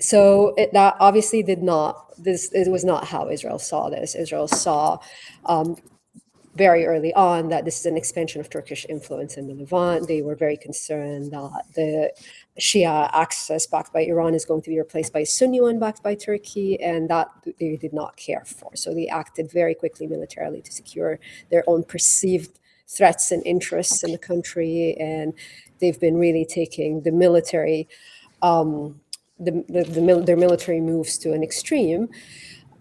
So that obviously it was not how Israel saw this. Israel saw very early on that this is an expansion of Turkish influence in the Levant. They were very concerned that the Shia axis backed by Iran is going to be replaced by Sunni one backed by Turkey, and that they did not care for. So they acted very quickly militarily to secure their own perceived threats and interests in the country, and they've been really taking the military, their military moves to an extreme.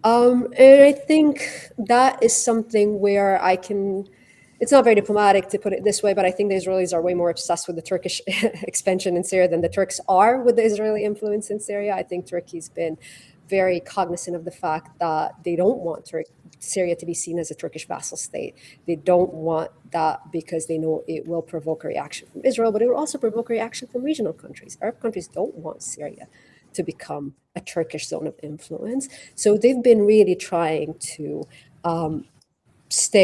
And I think that is something where it's not very diplomatic to put it this way, but I think the Israelis are way more obsessed with the Turkish expansion in Syria than the Turks are with the Israeli influence in Syria. I think Turkey's been very cognizant of the fact that they don't want Syria to be seen as a Turkish vassal state. They don't want that because they know it will provoke a reaction from Israel, but it will also provoke a reaction from regional countries. Arab countries don't want Syria to become a Turkish zone of influence. So they've been really trying to stay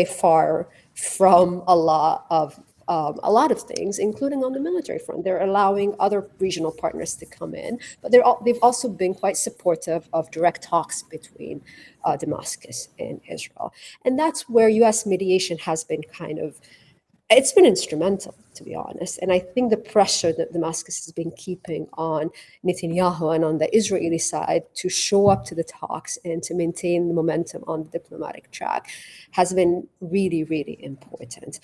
far from a lot of things, including on the military front. They're allowing other regional partners to come in, but they've also been quite supportive of direct talks between Damascus and Israel. And that's where US mediation has been it's been instrumental, to be honest. And I think the pressure that Damascus has been keeping on Netanyahu and on the Israeli side to show up to the talks and to maintain the momentum on the diplomatic track has been really, really important.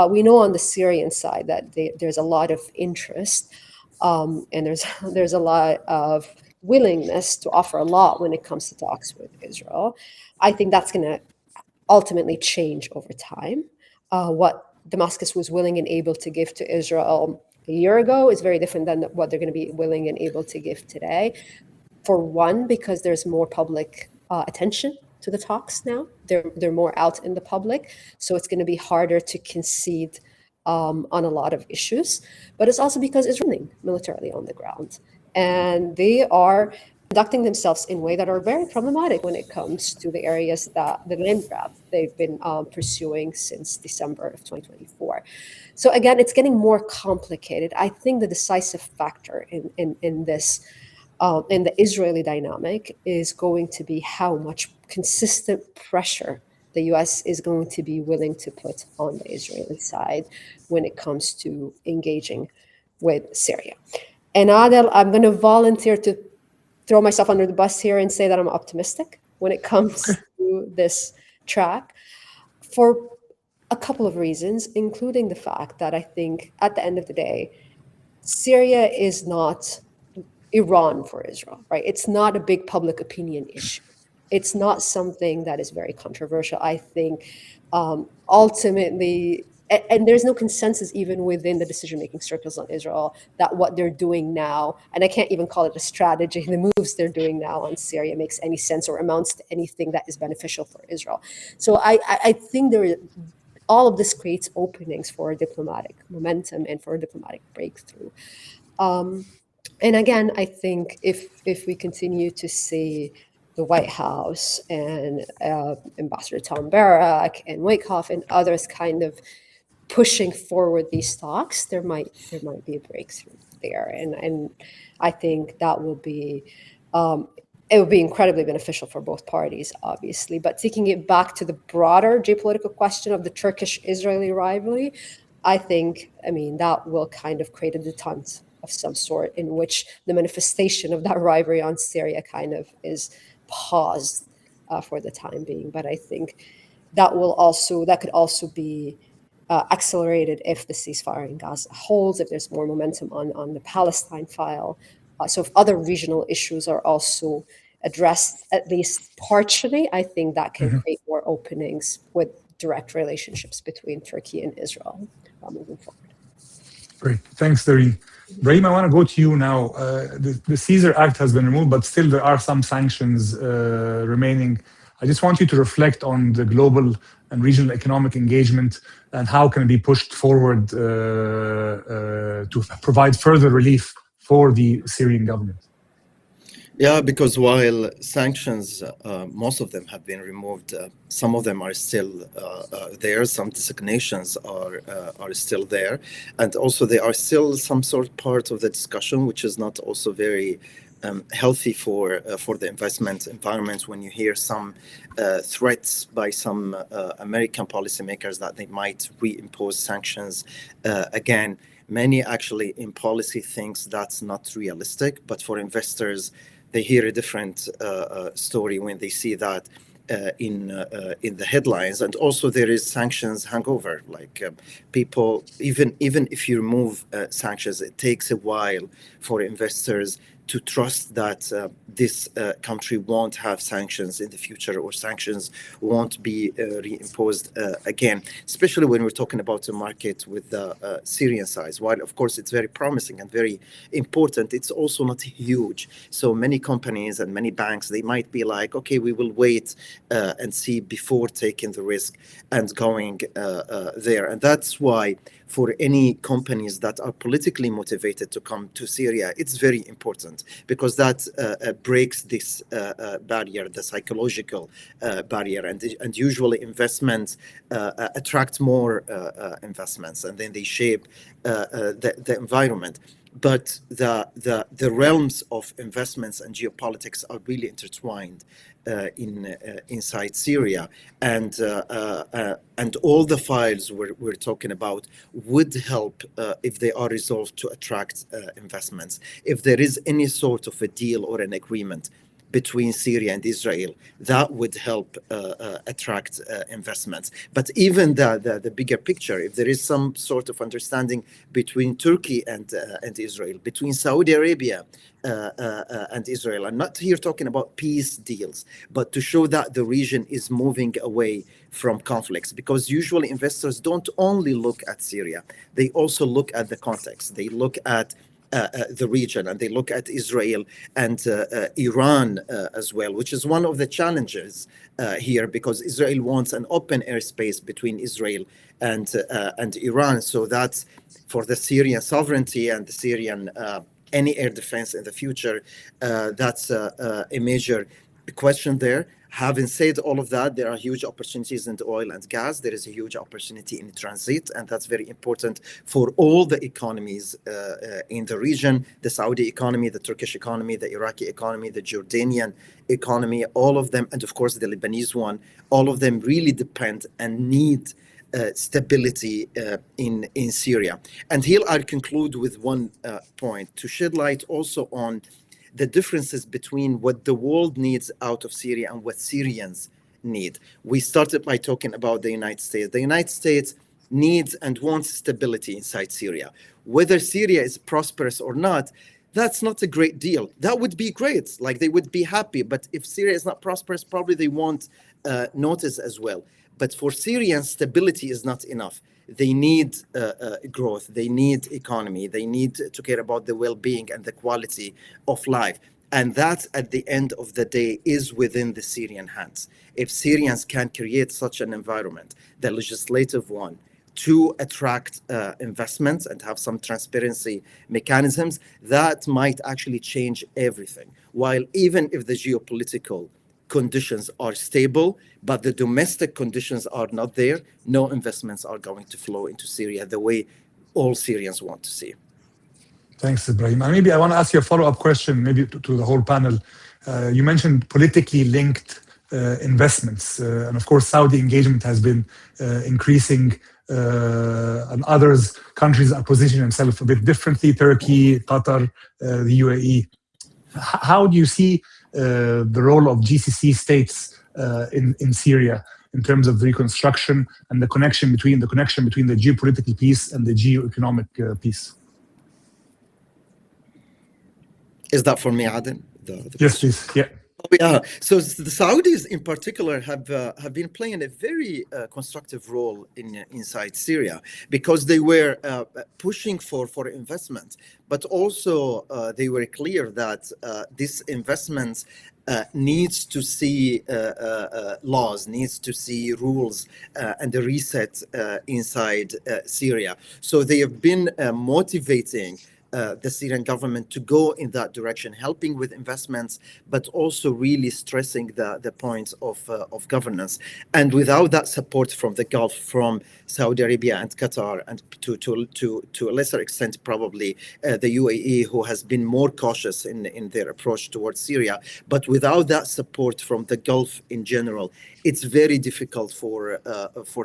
We know on the Syrian side that there's a lot of interest, and there's a lot of willingness to offer a lot when it comes to talks with Israel. I think that's going to ultimately change over time. What Damascus was willing and able to give to Israel a year ago is very different than what they're going to be willing and able to give today. For one, because there's more public attention to the talks now. They're more out in the public, so it's going to be harder to concede on a lot of issues, but it's also because it's running militarily on the ground. And they are conducting themselves in ways that are very problematic when it comes to the areas that the land grab they've been pursuing since December of 2024. So again, it's getting more complicated. I think the decisive factor in this, in the Israeli dynamic, is going to be how much consistent pressure the US is going to be willing to put on the Israeli side when it comes to engaging with Syria. And Adel, I'm going to volunteer to throw myself under the bus here and say that I'm optimistic when it comes to this track for a couple of reasons, including the fact that I think at the end of the day, Syria is not Iran for Israel, right? It's not a big public opinion issue. It's not something that is very controversial. I think ultimately, and there's no consensus even within the decision-making circles on Israel that what they're doing now, and I can't even call it a strategy, the moves they're doing now on Syria makes any sense or amounts to anything that is beneficial for Israel. So I think all of this creates openings for diplomatic momentum and for a diplomatic breakthrough. And again, I think if we continue to see the White House and Ambassador Tom Barak and Wyckoff and others kind of pushing forward these talks, there might be a breakthrough there, and I think that will be it would be incredibly beneficial for both parties, obviously. But taking it back to the broader geopolitical question of the Turkish-Israeli rivalry, I mean, that will kind of create a detente of some sort in which the manifestation of that rivalry on Syria kind of is paused for the time being. But I think that could also be accelerated if the ceasefire in Gaza holds, if there's more momentum on the Palestine file. So if other regional issues are also addressed, at least partially, I think that can create more openings with direct relationships between Turkey and Israel moving forward. Great. Thanks, Dareen. Ibrahim, I want to go to you now. The Caesar Act has been removed, but still there are some sanctions remaining. I just want you to reflect on the global and regional economic engagement and how can it be pushed forward to provide further relief for the Syrian government. Yeah, because while sanctions, most of them have been removed, some of them are still there. Some designations are still there, and also they are still some sort of part of the discussion, which is not also very healthy for the investment environment. When you hear some threats by some American policymakers that they might reimpose sanctions again. Many actually in policy thinks that's not realistic, but for investors, they hear a different story when they see that in the headlines. And also there is sanctions hangover. Like people, even if you remove sanctions, it takes a while for investors to trust that this country won't have sanctions in the future, or sanctions won't be reimposed again, especially when we're talking about a market with the Syrian size. While, of course, it's very promising and very important, it's also not huge. So many companies and many banks, they might be like, okay, we will wait and see before taking the risk and going there. And that's why for any companies that are politically motivated to come to Syria, it's very important, because that breaks this barrier, the psychological barrier, and usually investments attract more investments, and then they shape the environment. But the realms of investments and geopolitics are really intertwined inside Syria, and all the files we're talking about would help if they are resolved to attract investments. If there is any sort of a deal or an agreement between Syria and Israel, that would help attract investments. But even the bigger picture, if there is some sort of understanding between Turkey and Israel, between Saudi Arabia and Israel, I'm not here talking about peace deals, but to show that the region is moving away from conflicts, because usually investors don't only look at Syria, they also look at the context. They look at the region, and they look at Israel and Iran as well, which is one of the challenges here, because Israel wants an open airspace between Israel and Iran. So that's for the Syrian sovereignty and the Syrian any air defense in the future. That's a major question there. Having said all of that, there are huge opportunities in the oil and gas. There is a huge opportunity in transit, and that's very important for all the economies in the region, the Saudi economy, the Turkish economy, the Iraqi economy, the Jordanian economy, all of them, and of course the Lebanese one, all of them really depend and need stability in Syria. And here I'll conclude with one point to shed light also on the differences between what the world needs out of Syria and what Syrians need. We started by talking about the United States. The United States needs and wants stability inside Syria. Whether Syria is prosperous or not, that's not a great deal. That would be great, like they would be happy. But if Syria is not prosperous, probably they won't notice as well. But for Syrians, stability is not enough. They need growth, they need economy, they need to care about the well-being and the quality of life. And that, at the end of the day, is within the Syrian hands. If Syrians can create such an environment, the legislative one, to attract investments and have some transparency mechanisms, that might actually change everything. While even if the geopolitical conditions are stable, but the domestic conditions are not there, no investments are going to flow into Syria the way all Syrians want to see. Thanks, Ibrahim. And maybe I want to ask you a follow-up question, maybe to the whole panel. You mentioned politically linked investments. And of course, Saudi engagement has been increasing, and countries are positioning themselves a bit differently, Turkey, Qatar, the UAE. How do you see the role of GCC states in Syria in terms of reconstruction and the connection between the geopolitical piece and the geo-economic piece? Is that for me, Adel? Yes, please. Yeah. Oh, yeah. So the Saudis in particular have been playing a very constructive role inside Syria, because they were pushing for investment, but also they were clear that this investment needs to see laws, needs to see rules and a reset inside Syria. So they have been motivating the Syrian government to go in that direction, helping with investments, but also really stressing the points of governance. And without that support from the Gulf, from Saudi Arabia and Qatar, and to a lesser extent probably the UAE, who has been more cautious in their approach towards Syria, but without that support from the Gulf in general, it's very difficult for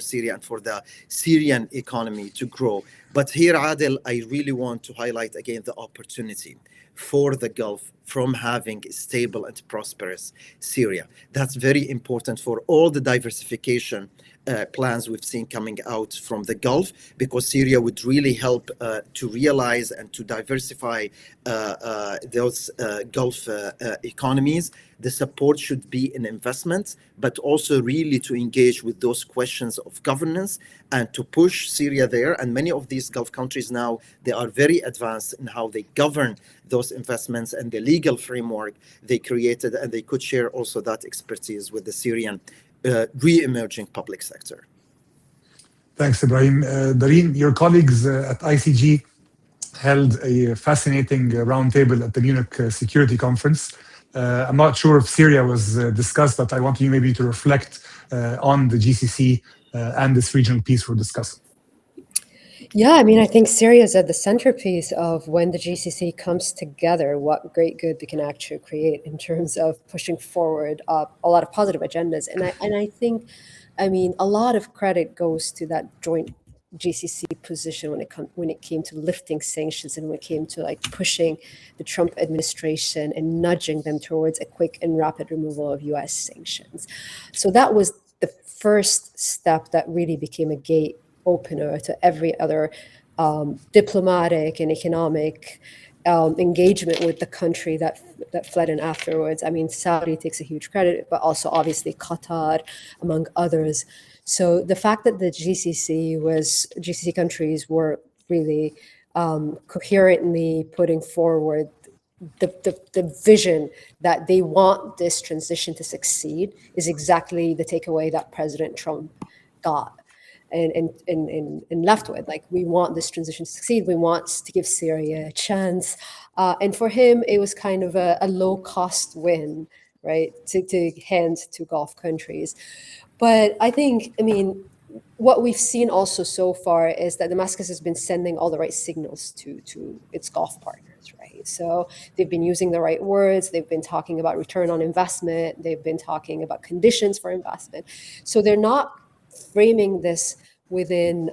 Syria and for the Syrian economy to grow. But here, Adel, I really want to highlight again the opportunity for the Gulf from having a stable and prosperous Syria. That's very important for all the diversification plans we've seen coming out from the Gulf, because Syria would really help to realize and to diversify those Gulf economies. The support should be in investments, but also really to engage with those questions of governance and to push Syria there. And many of these Gulf countries now, they are very advanced in how they govern those investments and the legal framework they created, and they could share also that expertise with the Syrian re-emerging public sector. Thanks, Ibrahim. Dareen, your colleagues at ICG held a fascinating roundtable at the Munich Security Conference. I'm not sure if Syria was discussed, but I want you maybe to reflect on the GCC and this regional piece we're discussing. Yeah, I mean, I think Syria is at the centerpiece of when the GCC comes together, what great good they can actually create in terms of pushing forward a lot of positive agendas. And I think, I mean, a lot of credit goes to that joint GCC position when it came to lifting sanctions and when it came to like pushing the Trump administration and nudging them towards a quick and rapid removal of US sanctions. So that was the first step that really became a gate opener to every other diplomatic and economic engagement with the country that fled in afterwards. I mean, Saudi takes a huge credit, but also obviously Qatar, among others. So the fact that the GCC countries were really coherently putting forward the vision that they want this transition to succeed is exactly the takeaway that President Trump got and left with. Like, we want this transition to succeed. We want to give Syria a chance. And for him, it was kind of a low-cost win, right, to hand to Gulf countries. But I think, I mean, what we've seen also so far is that Damascus has been sending all the right signals to its Gulf partners, right? So they've been using the right words. They've been talking about return on investment. They've been talking about conditions for investment. So they're not framing this within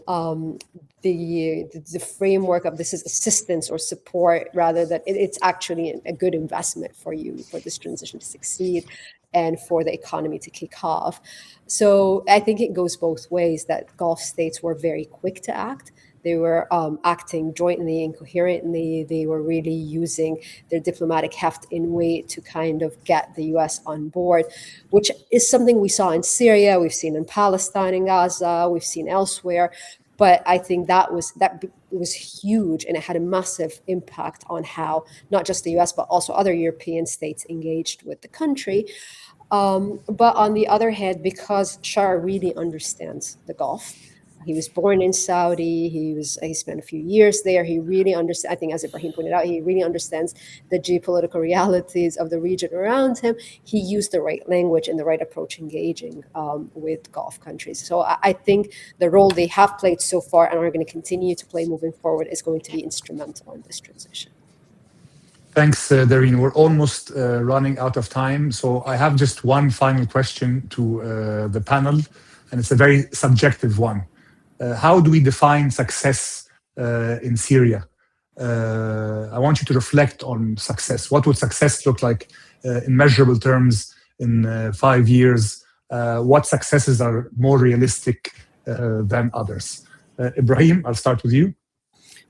the framework of this is assistance or support, rather that it's actually a good investment for you for this transition to succeed and for the economy to kick off. So I think it goes both ways, that Gulf states were very quick to act. They were acting jointly and coherently. They were really using their diplomatic heft and weight to kind of get the US on board, which is something we saw in Syria, we've seen in Palestine, in Gaza, we've seen elsewhere. But I think that was huge, and it had a massive impact on how not just the US, but also other European states engaged with the country. But on the other hand, because Sharaa really understands the Gulf, he was born in Saudi. He spent a few years there. He really understands, I think, as Ibrahim pointed out, he really understands the geopolitical realities of the region around him. He used the right language and the right approach engaging with Gulf countries. So I think the role they have played so far and are going to continue to play moving forward is going to be instrumental in this transition. Thanks, Dareen. We're almost running out of time. So I have just one final question to the panel, and it's a very subjective one. How do we define success in Syria? I want you to reflect on success. What would success look like in measurable terms in 5 years? What successes are more realistic than others? Ibrahim, I'll start with you.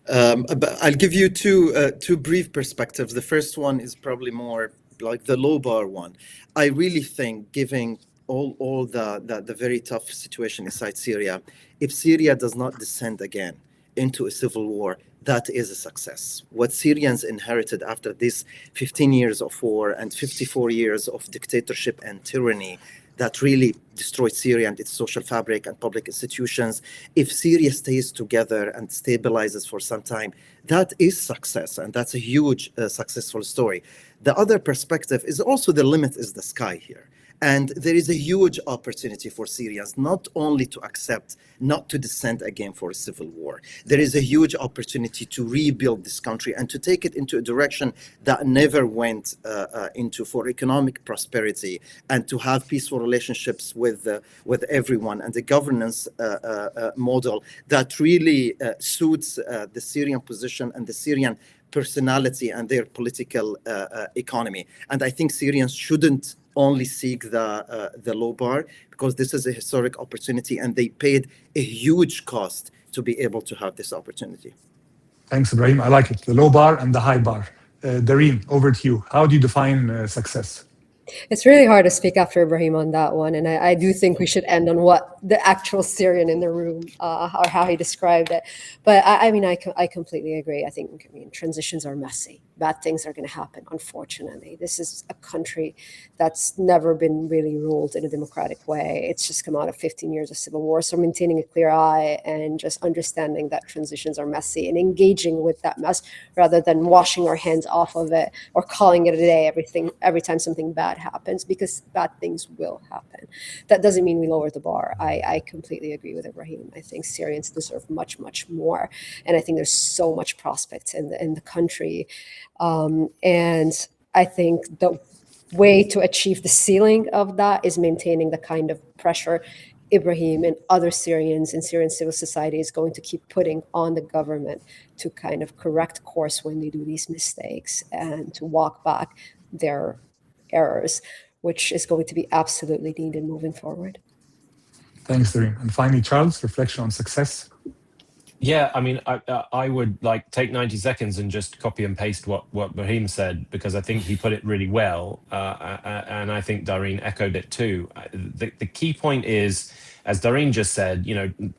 I'll give you two brief perspectives. The first one is probably more like the low bar one. I really think, giving all the very tough situation inside Syria, if Syria does not descend again into a civil war, that is a success. What Syrians inherited after these 15 years of war and 54 years of dictatorship and tyranny that really destroyed Syria and its social fabric and public institutions, if Syria stays together and stabilizes for some time, that is success, and that's a huge successful story. The other perspective is also the limit is the sky here. And there is a huge opportunity for Syrians not only to accept not to descend again for a civil war. There is a huge opportunity to rebuild this country and to take it into a direction that never went into for economic prosperity, and to have peaceful relationships with everyone, and a governance model that really suits the Syrian position and the Syrian personality and their political economy. And I think Syrians shouldn't only seek the low bar, because this is a historic opportunity and they paid a huge cost to be able to have this opportunity. Thanks, Ibrahim. I like it. The low bar and the high bar. Dareen, over to you. How do you define success? It's really hard to speak after Ibrahim on that one. And I do think we should end on what the actual Syrian in the room, or how he described it. But I mean, I completely agree. I mean, transitions are messy. Bad things are going to happen, unfortunately. This is a country that's never been really ruled in a democratic way. It's just come out of 15 years of civil war. So maintaining a clear eye and just understanding that transitions are messy and engaging with that mess rather than washing our hands off of it or calling it a day every time something bad happens, because bad things will happen. That doesn't mean we lower the bar. I completely agree with Ibrahim. I think Syrians deserve much, much more. And I think there's so much prospects in the country. And I think the way to achieve the ceiling of that is maintaining the kind of pressure Ibrahim and other Syrians and Syrian civil society is going to keep putting on the government to kind of correct course when they do these mistakes and to walk back their errors, which is going to be absolutely needed moving forward. Thanks, Dareen. And finally, Charles, reflection on success. Yeah, I mean, I would like take 90 seconds and just copy and paste what Ibrahim said, because I think he put it really well. And I think Dareen echoed it too. The key point is, as Dareen just said,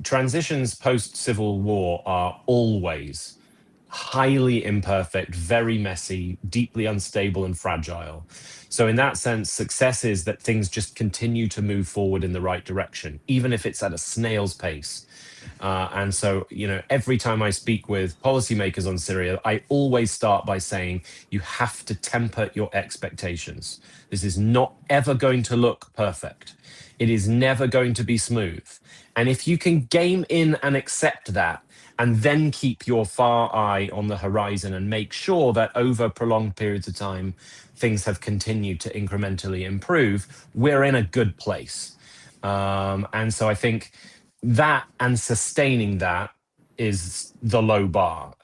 transitions post-civil war are always highly imperfect, very messy, deeply unstable and fragile. So in that sense, success is that things just continue to move forward in the right direction, even if it's at a snail's pace. And so, every time I speak with policymakers on Syria, I always start by saying, you have to temper your expectations. This is not ever going to look perfect. It is never going to be smooth. And if you can game in and accept that, and then keep your far eye on the horizon and make sure that over prolonged periods of time, things have continued to incrementally improve, we're in a good place. And so I think that and sustaining that is the low bar.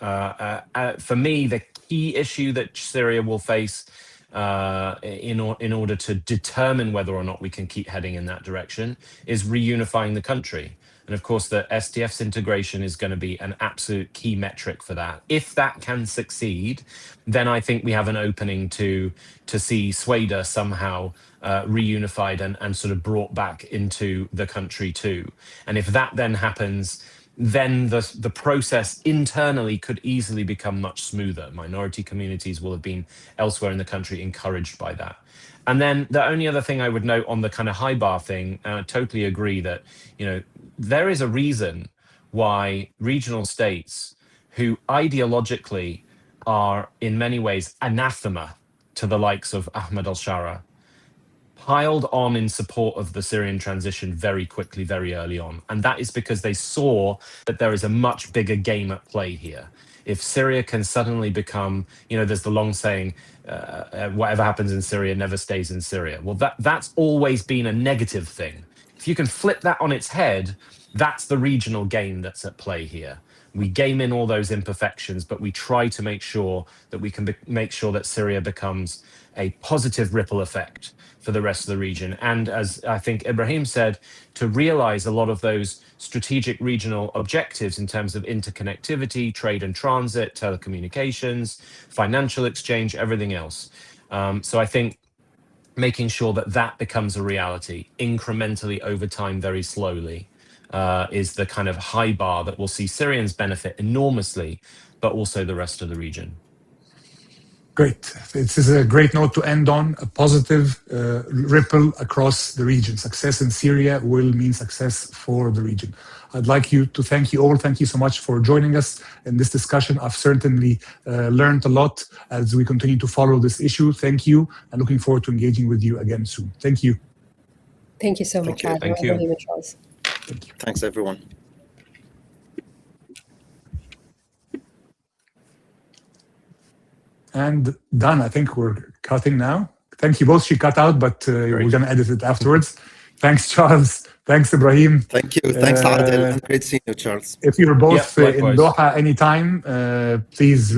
For me, the key issue that Syria will face in order to determine whether or not we can keep heading in that direction is reunifying the country. And of course, the SDF's integration is going to be an absolute key metric for that. If that can succeed, then I think we have an opening to see Sweden somehow reunified and sort of brought back into the country too. And if that then happens, then the process internally could easily become much smoother. Minority communities will have been elsewhere in the country encouraged by that. And then the only other thing I would note on the kind of high bar thing, I totally agree that, there is a reason why regional states who ideologically are in many ways anathema to the likes of Ahmed al-Sharaa piled on in support of the Syrian transition very quickly, very early on. And that is because they saw that there is a much bigger game at play here. If Syria can suddenly become, there's the long saying, whatever happens in Syria never stays in Syria. Well, that's always been a negative thing. If you can flip that on its head, that's the regional game that's at play here. We game in all those imperfections, but we try to make sure that we can make sure that Syria becomes a positive ripple effect for the rest of the region. And as I think Ibrahim said, to realize a lot of those strategic regional objectives in terms of interconnectivity, trade and transit, telecommunications, financial exchange, everything else. So I think making sure that that becomes a reality incrementally over time, very slowly, is the kind of high bar that will see Syrians benefit enormously, but also the rest of the region. Great. This is a great note to end on, a positive ripple across the region. Success in Syria will mean success for the region. I'd like to thank you all. Thank you so much for joining us in this discussion. I've certainly learned a lot as we continue to follow this issue. Thank you, and looking forward to engaging with you again soon. Thank you. Thank you so much, Adel. Thank you. Thank you. Thanks, everyone. And done. I think we're cutting now. Thank you both. She cut out, but we're going to edit it afterwards. Thanks, Charles. Thanks, Ibrahim. Thank you. Thanks, Adel. And great seeing you, Charles. If you're both in likewise. Doha anytime, please reach